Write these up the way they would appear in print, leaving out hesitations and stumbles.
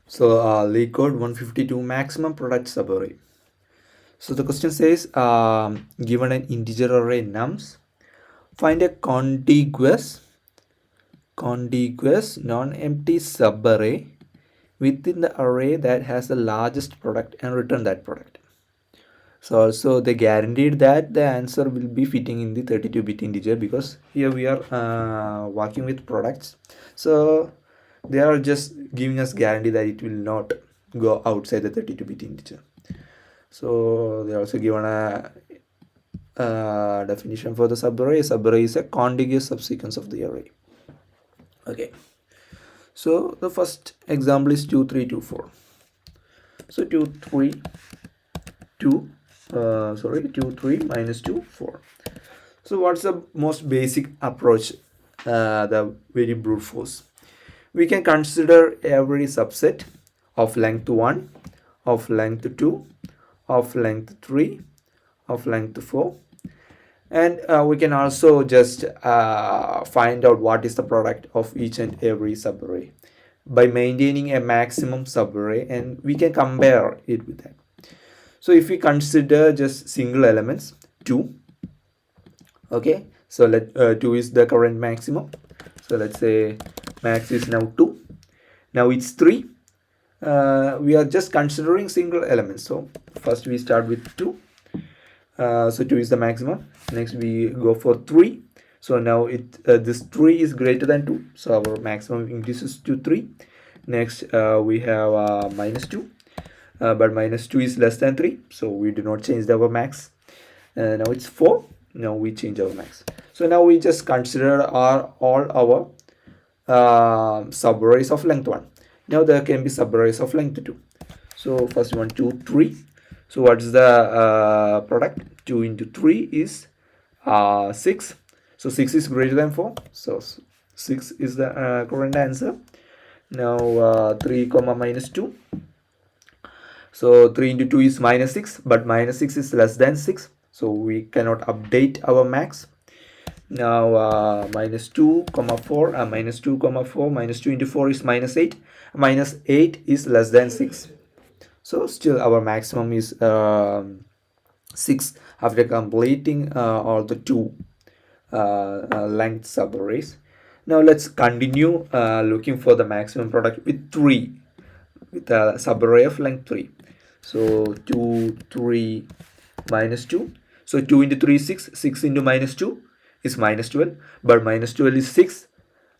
So Leetcode 152 maximum product subarray. So the question says, given an integer array nums, find a contiguous non-empty subarray within the array that has the largest product and return that product. So also they guaranteed that the answer will be fitting in the 32-bit integer, because here we are working with products. So they are just giving us guarantee that it will not go outside the 32-bit integer. So they also given a definition for the subarray. Subarray is a contiguous subsequence of the array. Okay. So the first example is 2 3 2 4. So 2 3 2 2 3 minus 2 4. So what's the most basic approach? The very brute force. We can consider every subset of length 1, of length 2, of length 3, of length 4, and we can also just find out what is the product of each and every subarray by maintaining a maximum subarray, and we can compare it with that. So if we consider just single elements 2, okay, so let 2 is the current maximum. So let's say max is now 2. Now it's 3. We are just considering single elements. So first we start with 2. So 2 is the maximum. Next we go for 3. So now this 3 is greater than 2. So our maximum increases to 3. Next we have minus 2. But minus 2 is less than 3. So we do not change our max. Now it's 4. Now we change our max. So now we just consider all our subarrays of length 1. Now there can be subarrays of length 2. So first 1 2 3. So what is the product? 2 into 3 is 6. So 6 is greater than 4. So 6 is the current answer. Now 3 comma minus 2. So 3 into 2 is minus 6, but minus 6 is less than 6. So we cannot update our max. Now minus 2 comma 4, minus 2 comma 4, minus 2 into 4 is minus 8. Minus 8 is less than 6. So still our maximum is 6 after completing all the 2 length subarrays. Now let's continue looking for the maximum product with 3, with a subarray of length 3. So 2 3 minus 2. So 2 into 3 is 6. 6 into minus 2 is minus 12. But minus 12 is 6.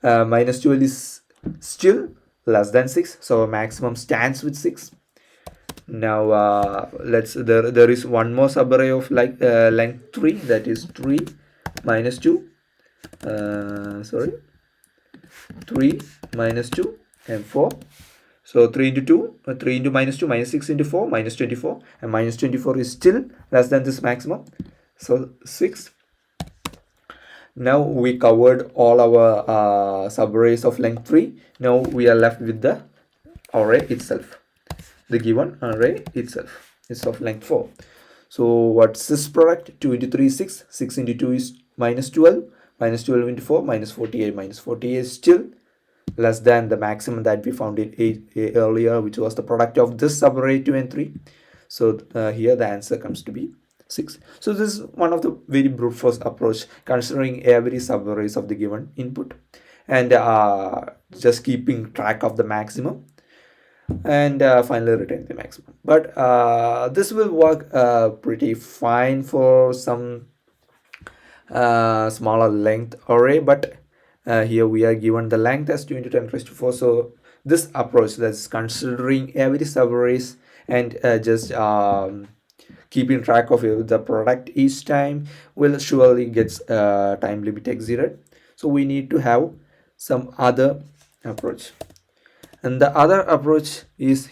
Minus 12 is still less than 6. So our maximum stands with 6. Now there is one more subarray of length 3, that is 3 minus 2. 3 minus 2 and 4. So 3 into 2, 3 into minus 2, minus 6 into 4, minus 24. And minus 24 is still less than this maximum. So 6. Now we covered all our subarrays of length 3. Now we are left with the array itself. The given array itself is of length 4. So what's this product? 2 into 3 is 6. 6 into 2 is minus 12. Minus 12 into 4, minus 48. Minus 48 is still less than the maximum that we found earlier, which was the product of this subarray 2 and 3. So here the answer comes to be 6. So this is one of the very brute force approach, considering every subarrays of the given input and just keeping track of the maximum and finally return the maximum. But this will work pretty fine for some smaller length array, but here we are given the length as 2 into 10 raised to 4. So this approach, that's considering every subarrays and just keeping track of the product each time, will surely get time limit exceeded. So we need to have some other approach. And the other approach is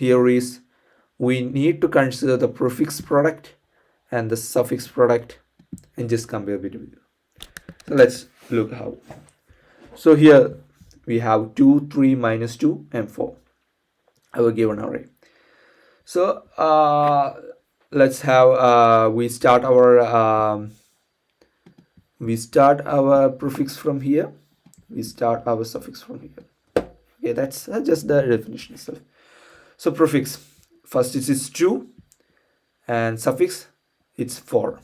we need to consider the prefix product and the suffix product and just compare between them. So let's look how. So here we have 2, 3, minus 2 and 4, our given array. So let's have we start our prefix from here, we start our suffix from here. Okay, that's just the definition itself. So prefix, first it is 2 and suffix it's 4.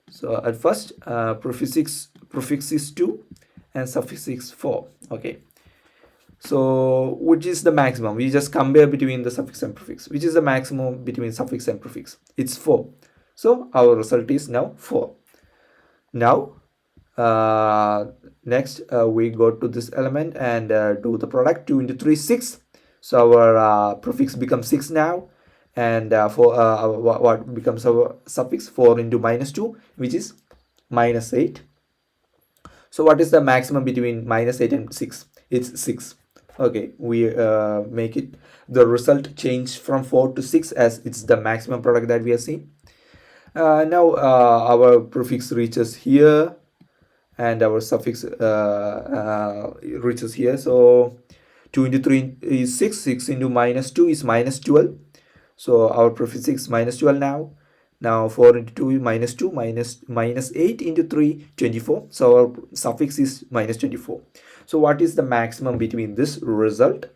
So at first prefix is 2 and suffix is 4. Okay, so which is the maximum? We just compare between the suffix and prefix. Which is the maximum between suffix and prefix? It's 4. So our result is now 4. Now next we go to this element and do the product. 2 into 3 6. So our prefix becomes 6 now, and what becomes our suffix? 4 into minus 2, which is minus 8. So what is the maximum between minus 8 and 6? It's 6. Okay, we make it the result change from 4 to 6 as it's the maximum product that we are seeing. Now our prefix reaches here and our suffix reaches here. So 2 into 3 is 6. 6 into minus 2 is minus 12. So our prefix is minus 12 now. Now 4 into 2 is minus 2, minus 8 into 3, 24. So our suffix is minus 24. So what is the maximum between this result?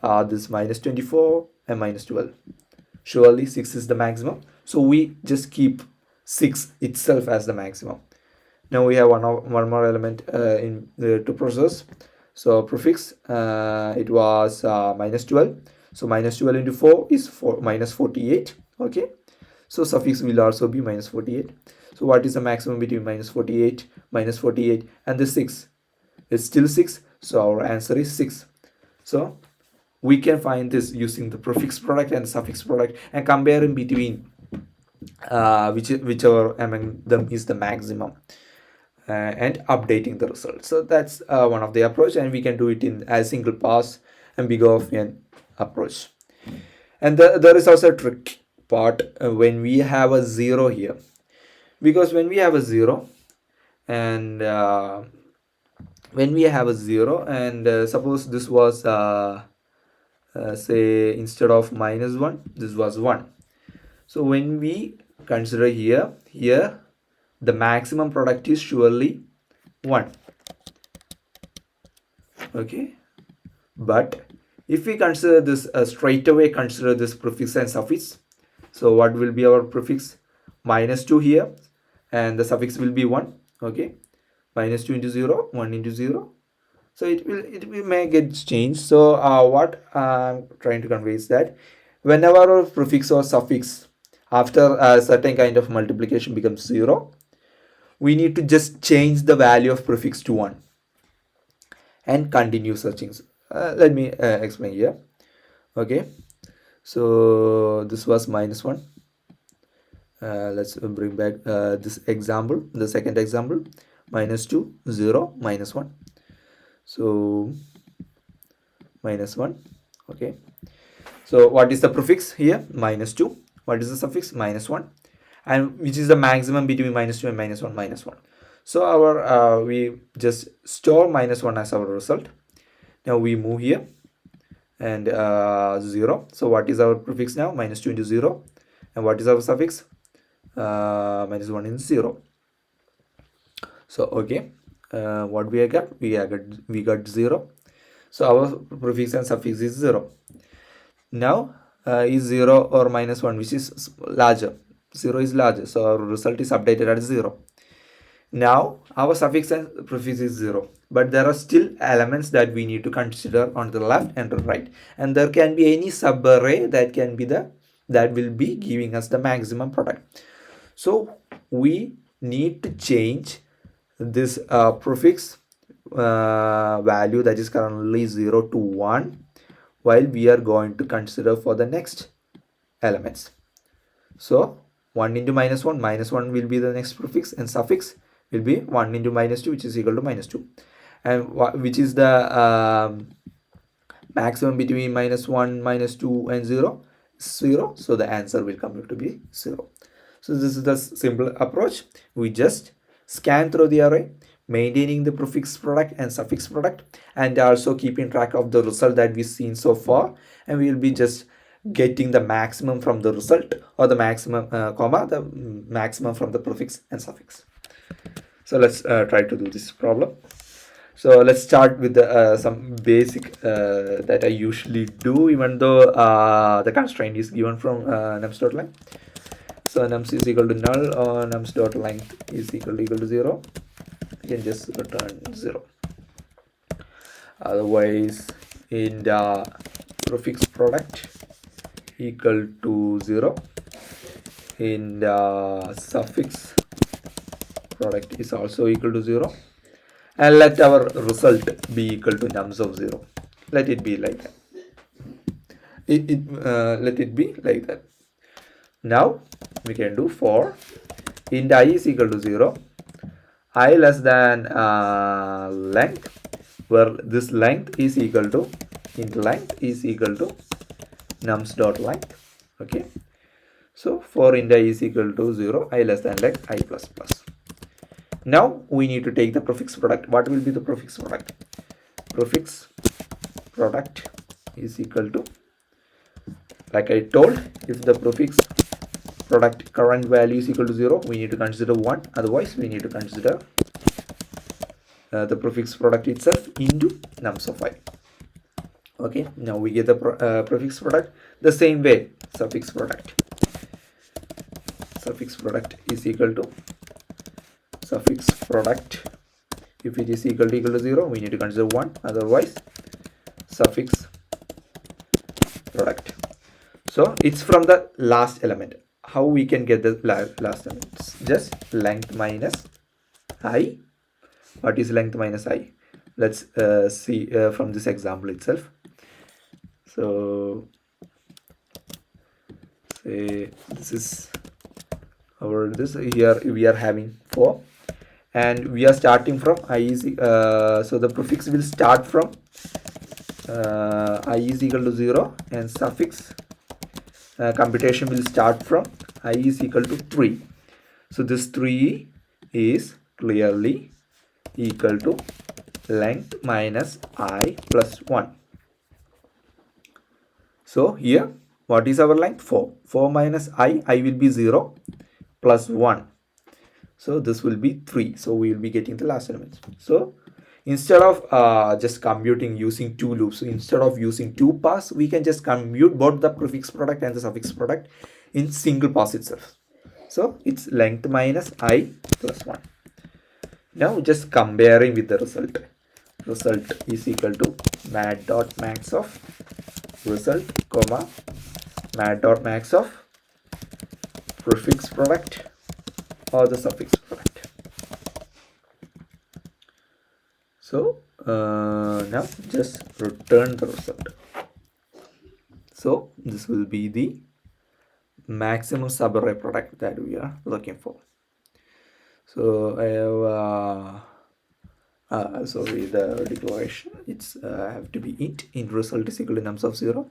This minus 24 and minus 12. Surely 6 is the maximum. So we just keep 6 itself as the maximum. Now we have one more element to process. So prefix, it was minus 12. So minus 12 into 4 is minus 48. Okay. So suffix will also be minus 48. So what is the maximum between minus 48 and the 6? It's still 6. So our answer is 6. So we can find this using the prefix product and suffix product and comparing between whichever among them is the maximum, and updating the result. So that's one of the approach, and we can do it in a single pass and big of an approach. And there is also a trick part when we have a 0 here, because when we have a 0 and suppose this was say instead of minus 1 this was 1. So when we consider here the maximum product is surely 1. Okay, but if we consider this straight away consider this prefix and suffix, so what will be our prefix? Minus 2 here, and the suffix will be 1. Okay, minus 2 into 0, 1 into 0. So it will make it change. So what I'm trying to convey is that whenever our prefix or suffix after a certain kind of multiplication becomes 0, we need to just change the value of prefix to 1 and continue searching. Let me explain here. Okay, so this was minus 1. Let's bring back this example, the second example. Minus 2, 0, minus 1. So minus 1. Okay, so what is the prefix here? Minus 2. What is the suffix? Minus 1. And which is the maximum between minus 2 and minus 1? Minus 1. So our we just store minus 1 as our result. Now we move here and 0. So what is our prefix now? Minus 2 into 0. And what is our suffix? Minus 1 into 0. So okay, what we got? We got 0. So our prefix and suffix is 0. Now is 0 or minus 1, which is larger? 0 is larger, so our result is updated at 0. Now our suffix and prefix is 0, but there are still elements that we need to consider on the left and the right, and there can be any subarray that will be giving us the maximum product. So we need to change this prefix value that is currently 0 to 1 while we are going to consider for the next elements. So 1 into minus 1 will be the next prefix, and suffix will be 1 into minus 2, which is equal to minus 2. And which is the maximum between minus 1, minus 2 and 0? 0. So the answer will come to be 0. So this is the simple approach. We just scan through the array, maintaining the prefix product and suffix product, and also keeping track of the result that we've seen so far, and we will be just getting the maximum from the result, or the maximum the maximum from the prefix and suffix. So let's try to do this problem. So let's start with some basic that I usually do, even though the constraint is given from nums.length. So nums is equal to null or nums.length is equal to 0. You can just return 0. Otherwise, in the prefix product equal to 0. In the suffix product is also equal to 0. And let our result be equal to nums of 0. Let it be like that. Let it be like that. Now we can do for int I is equal to 0, I less than length, where this length is equal to int length is equal to nums.length. Okay, so for int I is equal to 0, I less than length I plus plus. Now we need to take the prefix product. What will be the prefix product? Prefix product is equal to, like I told, if the prefix product current value is equal to 0, we need to consider 1. Otherwise, we need to consider the prefix product itself into nums of I. Okay, now we get the prefix product the same way. Suffix product is equal to suffix product. If it is equal to 0, we need to consider 1. Otherwise, suffix product. So it's from the last element. How we can get the last element? Just length minus I. What is length minus I? Let's see from this example itself. So say this is our here we are having 4, and we are starting from I is so the prefix will start from I is equal to 0, and suffix computation will start from I is equal to 3. So this 3 is clearly equal to length minus I plus 1. So here, what is our length? 4. 4 minus I will be 0 plus 1. So this will be 3. So we will be getting the last element. So instead of just computing using 2 loops, so instead of using 2 pass, we can just compute both the prefix product and the suffix product in single pass itself. So it's length minus I plus 1. Now just comparing with the result. Result is equal to mat.max of result, comma, mat.max of prefix product or the suffix product. So now just return the result. So this will be the maximum subarray product that we are looking for. So I have sorry, the declaration, it's have to be int result is equal to nums of 0.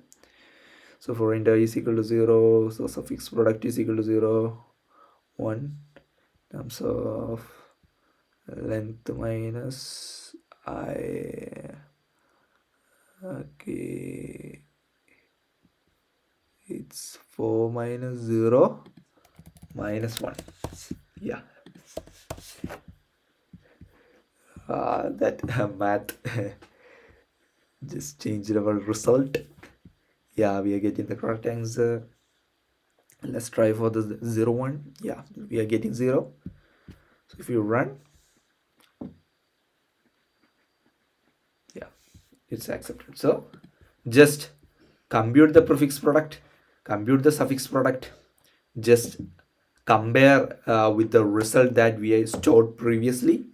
So for int I is equal to 0, so suffix product is equal to 0, 1 nums of length minus I. Okay, it's 4 minus 0 minus 1. Yeah, that math just changed our result. Yeah, we are getting the correct answer. Let's try for the 0 1. Yeah, we are getting 0. So if you run, yeah, it's accepted. So just compute the prefix product, compute the suffix product, just compare with the result that we have stored previously,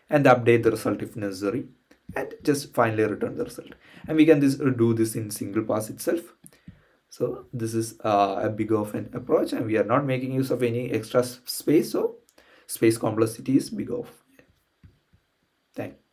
and update the result if necessary, and just finally return the result. And we can do this in single pass itself. So this is a big of an approach, and we are not making use of any extra space, so space complexity is big of. Thank you.